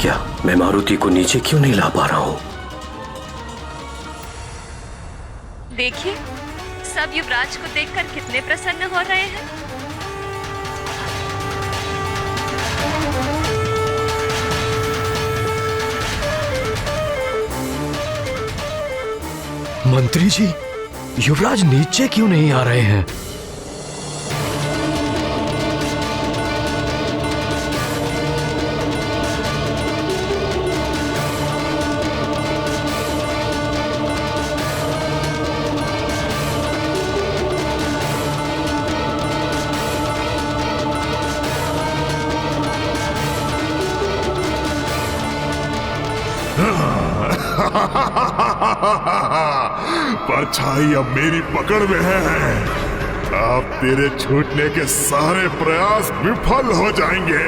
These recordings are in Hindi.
क्या मैं मारुति को नीचे क्यों नहीं ला पा रहा हूँ? देखिए, सब युवराज को देखकर कितने प्रसन्न हो रहे हैं। मंत्री जी, युवराज नीचे क्यों नहीं आ रहे हैं? परछाई अब मेरी पकड़ में है। अब तेरे छूटने के सारे प्रयास विफल हो जाएंगे।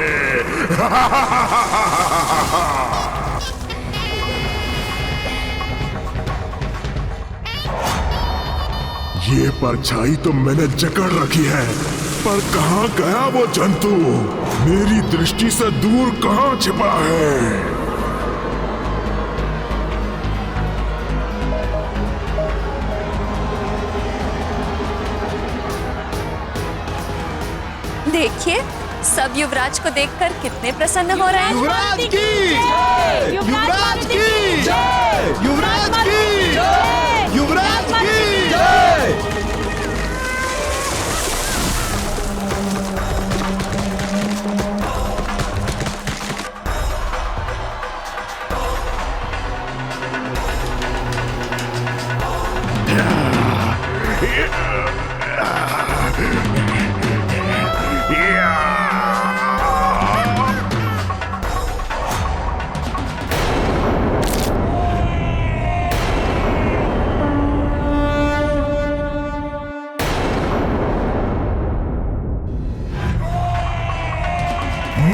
ये परछाई तो मैंने जकड़ रखी है, पर कहाँ गया वो जंतु? मेरी दृष्टि से दूर कहाँ छिपा है? देखिए, सब युवराज को देखकर कितने प्रसन्न हो रहे हैं। युवराज की जय! युवराज की जय! युवराज की जय! युवराज की जय!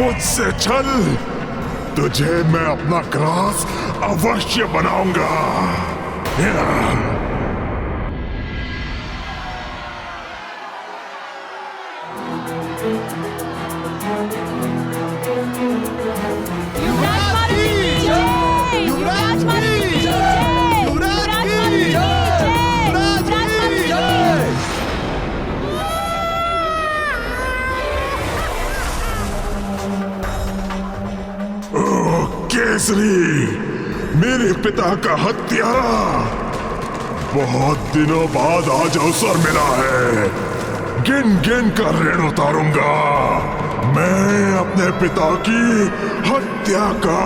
मुझसे चल, तुझे मैं अपना ग्रास अवश्य बनाऊंगा। युवराज की जय! युवराज की जय! युवराज की जय! युवराज की जय! केसरी, मेरे पिता का हत्यारा, बहुत दिनों बाद आज अवसर मिला है। गिन गिन कर ऋण उतारूंगा मैं अपने पिता की हत्या का।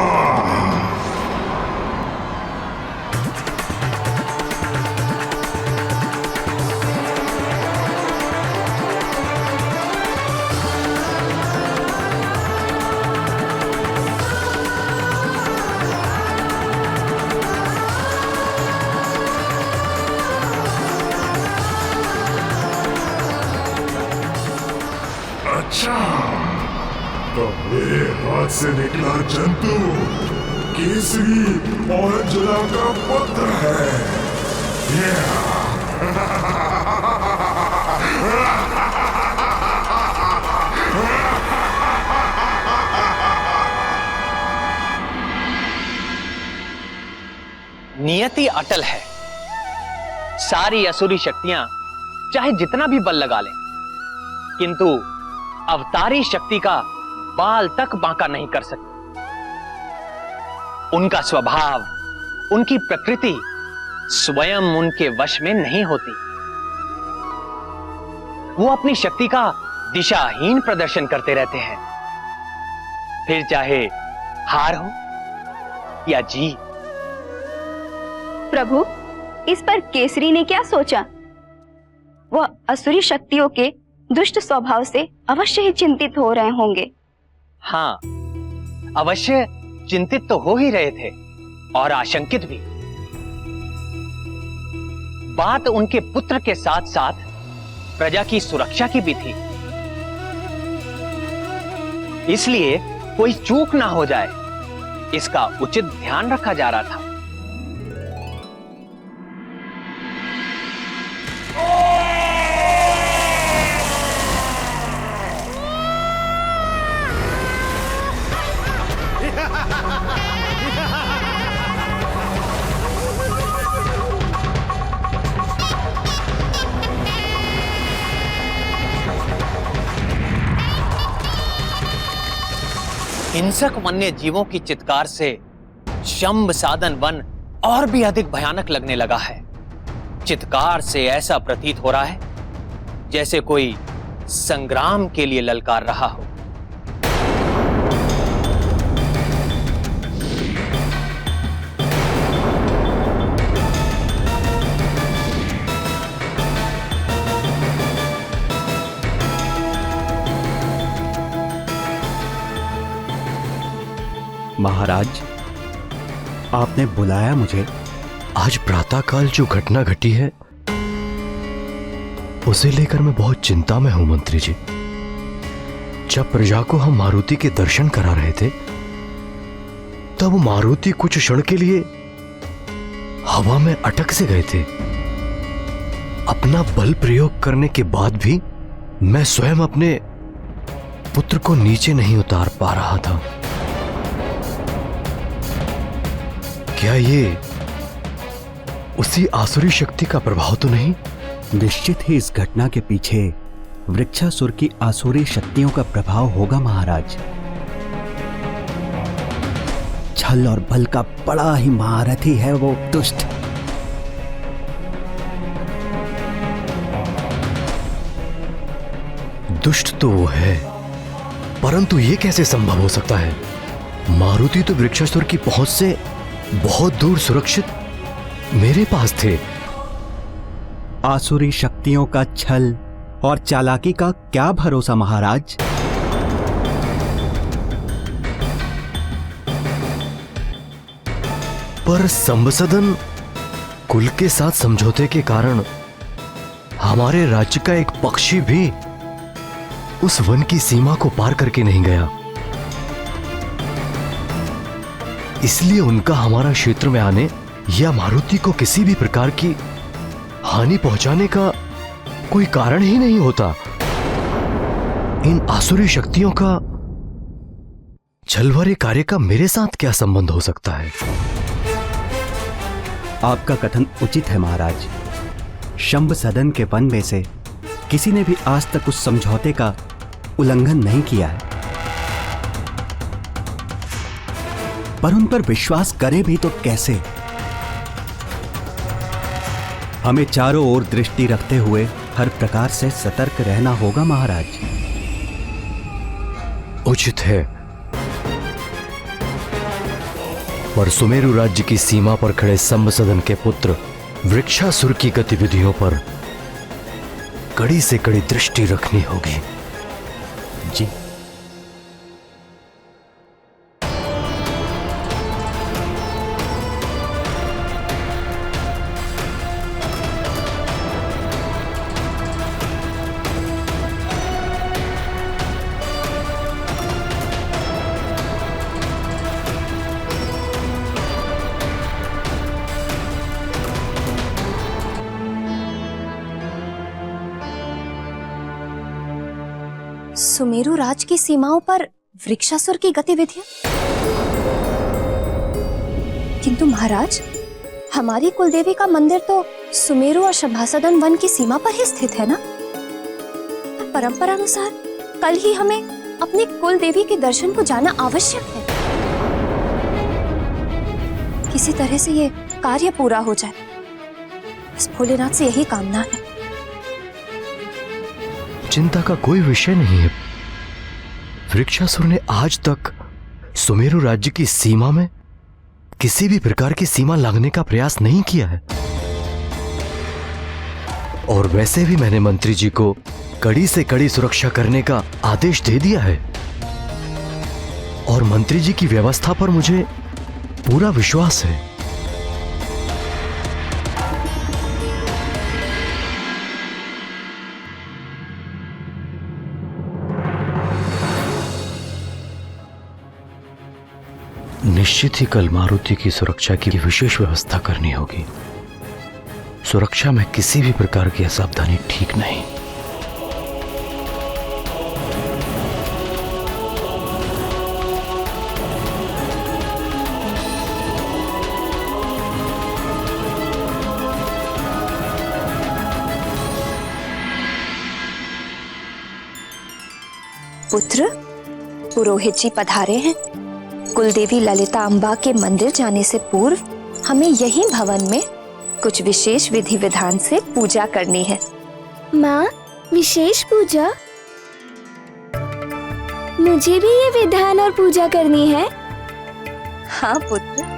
अच्छा, तो मेरे हाथ से निकला जंतु केसरी और अंजना का पुत्र है। नियति अटल है। सारी असुरी शक्तियां चाहे जितना भी बल लगा लें, किंतु अवतारी शक्ति का बाल तक बांका नहीं कर सकती। उनका स्वभाव, उनकी प्रकृति स्वयं उनके वश में नहीं होती। वो अपनी शक्ति का दिशाहीन प्रदर्शन करते रहते हैं, फिर चाहे हार हो या जीत। प्रभु, इस पर केसरी ने क्या सोचा? वह असुरी शक्तियों के दुष्ट स्वभाव से अवश्य ही चिंतित हो रहे होंगे। हाँ, अवश्य चिंतित तो हो ही रहे थे और आशंकित भी। बात उनके पुत्र के साथ साथ प्रजा की सुरक्षा की भी थी, इसलिए कोई चूक ना हो जाए, इसका उचित ध्यान रखा जा रहा था। हिंसक वन्य जीवों की चित्कार से शंभ साधन वन और भी अधिक भयानक लगने लगा है। चित्कार से ऐसा प्रतीत हो रहा है जैसे कोई संग्राम के लिए ललकार रहा हो। महाराज, आपने बुलाया मुझे? आज प्रातःकाल जो घटना घटी है उसे लेकर मैं बहुत चिंता में हूं मंत्री जी। जब प्रजा को हम मारुति के दर्शन करा रहे थे तब मारुति कुछ क्षण के लिए हवा में अटक से गए थे। अपना बल प्रयोग करने के बाद भी मैं स्वयं अपने पुत्र को नीचे नहीं उतार पा रहा था। क्या ये उसी आसुरी शक्ति का प्रभाव तो नहीं? निश्चित ही इस घटना के पीछे वृक्षासुर की आसुरी शक्तियों का प्रभाव होगा महाराज। छल और बल का बड़ा ही महारथी है वो दुष्ट। दुष्ट तो वो है, परंतु ये कैसे संभव हो सकता है? मारुति तो वृक्षासुर की पहुंच से बहुत दूर सुरक्षित मेरे पास थे। आसुरी शक्तियों का छल और चालाकी का क्या भरोसा महाराज। पर संबसदन कुल के साथ समझौते के कारण हमारे राज्य का एक पक्षी भी उस वन की सीमा को पार करके नहीं गया। इसलिए उनका हमारा क्षेत्र में आने या मारुति को किसी भी प्रकार की हानि पहुंचाने का कोई कारण ही नहीं होता। इन आसुरी शक्तियों का छल भरे कार्य का मेरे साथ क्या संबंध हो सकता है? आपका कथन उचित है महाराज। शंभ सदन के वन में से किसी ने भी आज तक उस समझौते का उल्लंघन नहीं किया है, पर उन पर विश्वास करे भी तो कैसे? हमें चारों ओर दृष्टि रखते हुए हर प्रकार से सतर्क रहना होगा महाराज। उचित है, पर सुमेरु राज्य की सीमा पर खड़े संबसदन के पुत्र वृक्षासुर की गतिविधियों पर कड़ी से कड़ी दृष्टि रखनी होगी। जी। सुमेरु राज की सीमाओं पर वृक्षासुर की गतिविधियां? किंतु महाराज, हमारी कुलदेवी का मंदिर तो सुमेरु और शंभासदन वन की सीमा पर ही स्थित है ना? परंपरा अनुसार कल ही हमें अपने कुलदेवी के दर्शन को जाना आवश्यक है। किसी तरह से ये कार्य पूरा हो जाए, बस भोलेनाथ से यही कामना है। चिंता का कोई विषय नहीं है। वृक्षासुर ने आज तक सुमेरु राज्य की सीमा में किसी भी प्रकार की सीमा लांघने का प्रयास नहीं किया है। और वैसे भी मैंने मंत्री जी को कड़ी से कड़ी सुरक्षा करने का आदेश दे दिया है और मंत्री जी की व्यवस्था पर मुझे पूरा विश्वास है। निश्चित ही कल मारुति की सुरक्षा की विशेष व्यवस्था करनी होगी। सुरक्षा में किसी भी प्रकार की असावधानी ठीक नहीं। पुत्र, पुरोहित जी पधारे हैं। कुलदेवी ललिता अम्बा के मंदिर जाने से पूर्व हमें यही भवन में कुछ विशेष विधि विधान से पूजा करनी है। माँ, विशेष पूजा? मुझे भी ये विधान और पूजा करनी है। हाँ पुत्र।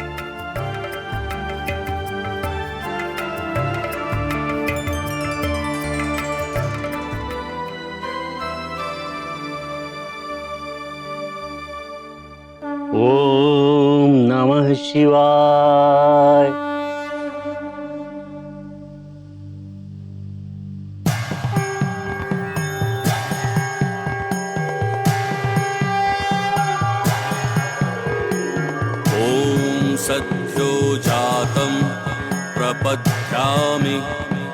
ओम नमः शिवाय। ओम सद्यो जातं प्रपद्यामि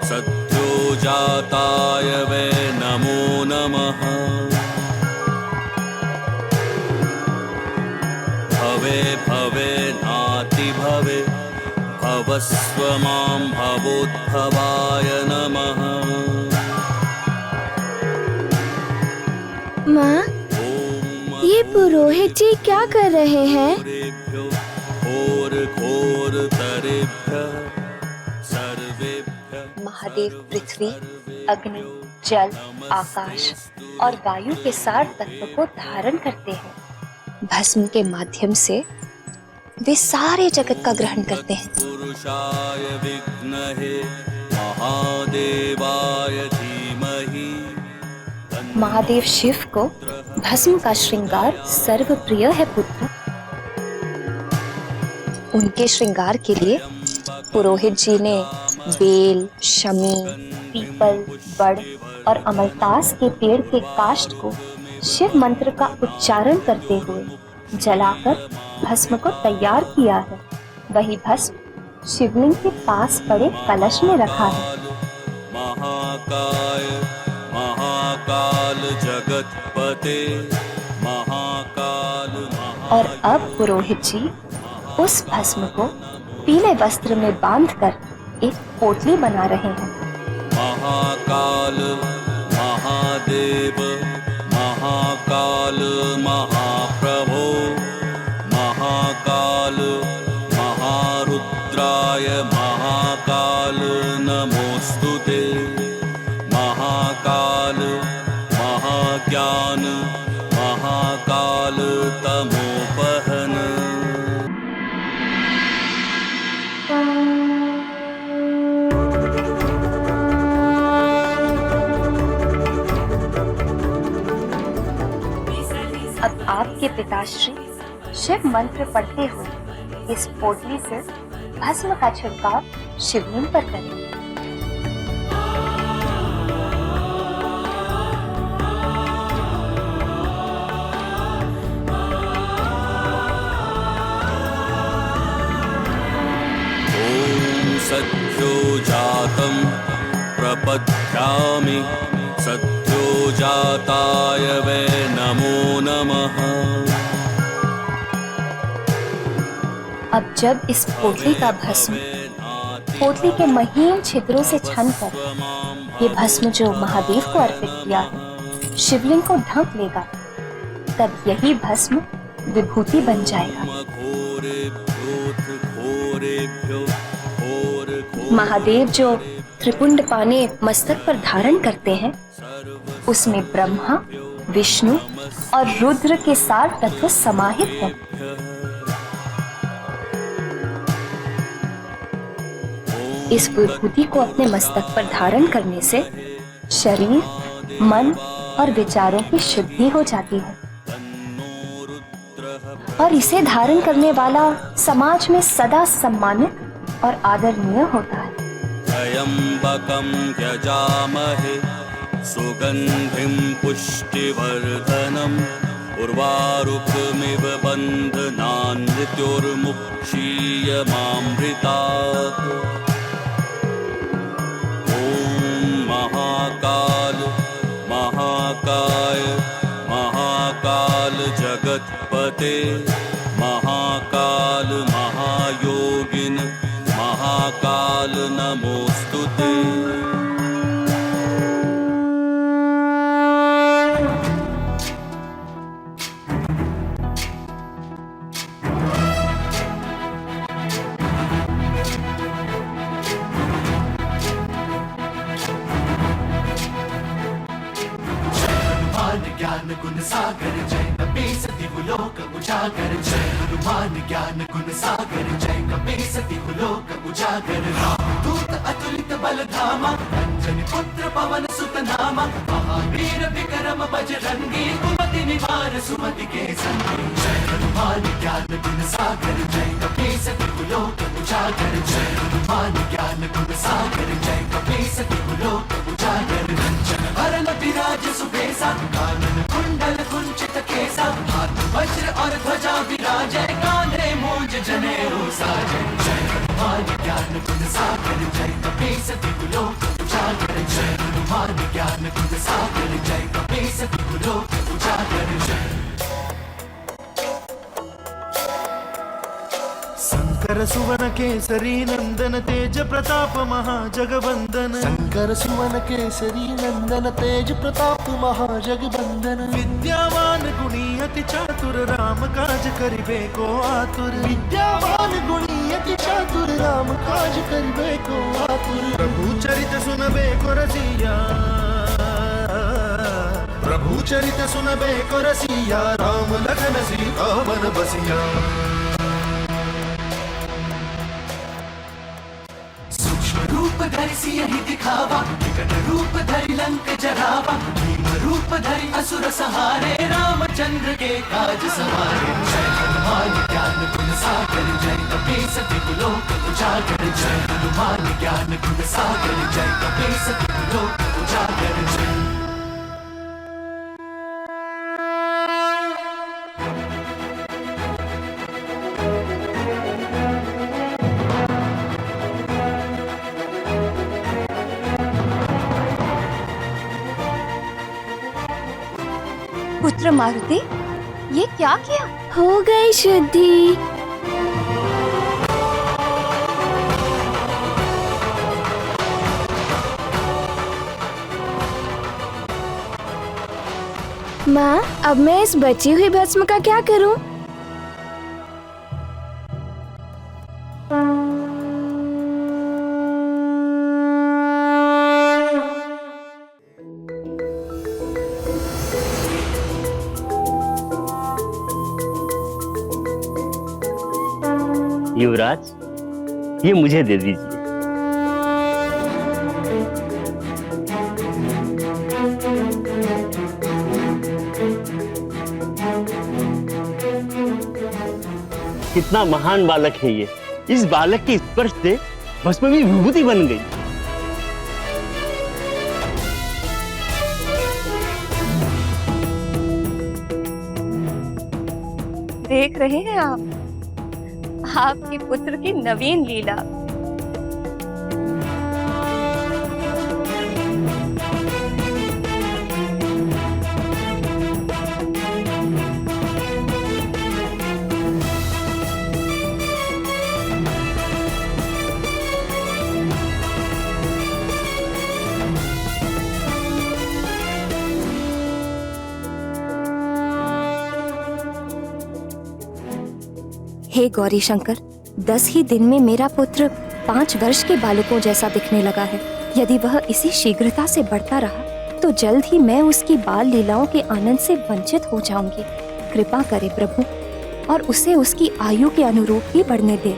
सद्यो जाताय वै नमो नमः। भवे भवे नाति भवे भवस्व मां भवोद्भवाय नमः। माँ, ये पुरोहित जी क्या कर रहे हैं? घोर घोर तरेभ्यः सर्वेभ्यः। महादेव पृथ्वी, अग्नि, जल, आकाश और वायु के सार तत्व को धारण करते हैं। भस्म के माध्यम से वे सारे जगत का ग्रहण करते हैं। पुरुषाय विद्महे महादेवाय धीमहि। महादेव शिव को भस्म का श्रृंगार सर्वप्रिय है पुत्र। उनके श्रृंगार के लिए पुरोहित जी ने बेल, शमी, पीपल, बड़ और अमलतास के पेड़ के काष्ठ को शिव मंत्र का उच्चारण करते हुए जलाकर भस्म को तैयार किया है। वही भस्म शिवलिंग के पास पड़े कलश में रखा है। महाकाय महाकाल जगतपते महाकाल और अब पुरोहित जी उस भस्म को पीले वस्त्र में बांधकर एक पोटली बना रहे हैं। महाकाल महादेव महाकाल महाप्रभो महाकाल महारुद्राय महाकाल नमोस्तुते। महाकाल महाज्ञान महाकाल तमोपहन। अब आपके पिताश्री शिव मंत्र पढ़ते हुए इस पोटली से भस्म का छिड़काव शिवलिंग पर करें। ओम सद्यो जातं प्रपद्यामि सद्यो जाताय वै नमो नमः। अब जब इस पोटली का भस्म पोटली के महीन छिद्रों से छनकर ये भस्म जो महादेव को अर्पित किया है शिवलिंग को ढक लेगा, तब यही भस्म विभूति बन जाएगा। महादेव जो त्रिपुंड पाने मस्तक पर धारण करते हैं उसमें ब्रह्मा, विष्णु और रुद्र के सार तत्व समाहित हैं। इस विभूति को अपने मस्तक पर धारण करने से शरीर, मन और विचारों की शुद्धि हो जाती है और इसे धारण करने वाला समाज में सदा सम्मानित और आदरणीय होता है। त्र्यंबकं यजामहे सुगंधिं पुष्टिवर्धनम् उर्वारुकमिव बन्धनान् मृत्युर्मुक्षीयमामृतात्। महाकाल महाकाय महाकाल जगतपते महाकाल महायोगिन महाकाल नमोस्तुते। सागर जय कपे सति लोक उजागर जय हनुमान ज्ञान गुण सागर जय कपे सति लोक उजागर दूत अतुलित बल धामा अंजनी पुत्र पवन सुत नामा महावीर विक्रम बजरंगी कुमति निवार सुमति के संगी जय हनुमान ज्ञान गुण सागर जय कपे सति लोक उजागर जय हनुमान ज्ञान गुण सागर जय कपे सति लोक उजागर हरण विराज सुबेसा कानन कुंडल कुंचित केसा हाथ वज्र और ध्वजा विराजय कांधे मूंज जनेऊ साजय जय हनुमान ज्ञान गुण सागर जय कपे सति लोक उजागर जय हनुमान ज्ञान गुण सागर जय कपे सति लोक उजागर जय शंकर सुवन केसरी नंदन तेज प्रताप महाजगवंदन शंकर सुवन केसरी नंदन तेज प्रताप महाजगवंदन विद्यावान गुणी अति चातुर राम काज करिबे को आतुर विद्यावान गुणी अति चातुर राम काज करिबे को आतुर प्रभु चरित सुनबे को रसिया प्रभु चरित सुनबे को रसिया राम लखन सीता वन बसिया रूप धरि सियहि दिखावा विकट रूप धरि लंक जरावा भीम रूप धरि असुर सहारे रामचंद्र के काज सवारे जय हनुमान ज्ञान गुण सागर जय कपे सति लोक उजागर जय हनुमान ज्ञान गुण सागर जय कपे सति लोक उजागर जय पुत्र मारुति, ये क्या किया? हो गई शुद्धि। माँ, अब मैं इस बची हुई भस्म का क्या करूं? युवराज, ये मुझे दे दीजिए। कितना महान बालक है ये। इस बालक के स्पर्श से भस्म में विभूति बन गई। देख रहे हैं आप आपके पुत्र की नवीन लीला। हे गौरी शंकर, 10 ही दिन में मेरा पुत्र 5 वर्ष के बालकों जैसा दिखने लगा है। यदि वह इसी शीघ्रता से बढ़ता रहा तो जल्द ही मैं उसकी बाल लीलाओं के आनंद से वंचित हो जाऊंगी। कृपा करे प्रभु और उसे उसकी आयु के अनुरूप ही बढ़ने दे,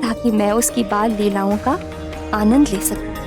ताकि मैं उसकी बाल लीलाओं का आनंद ले सकूं।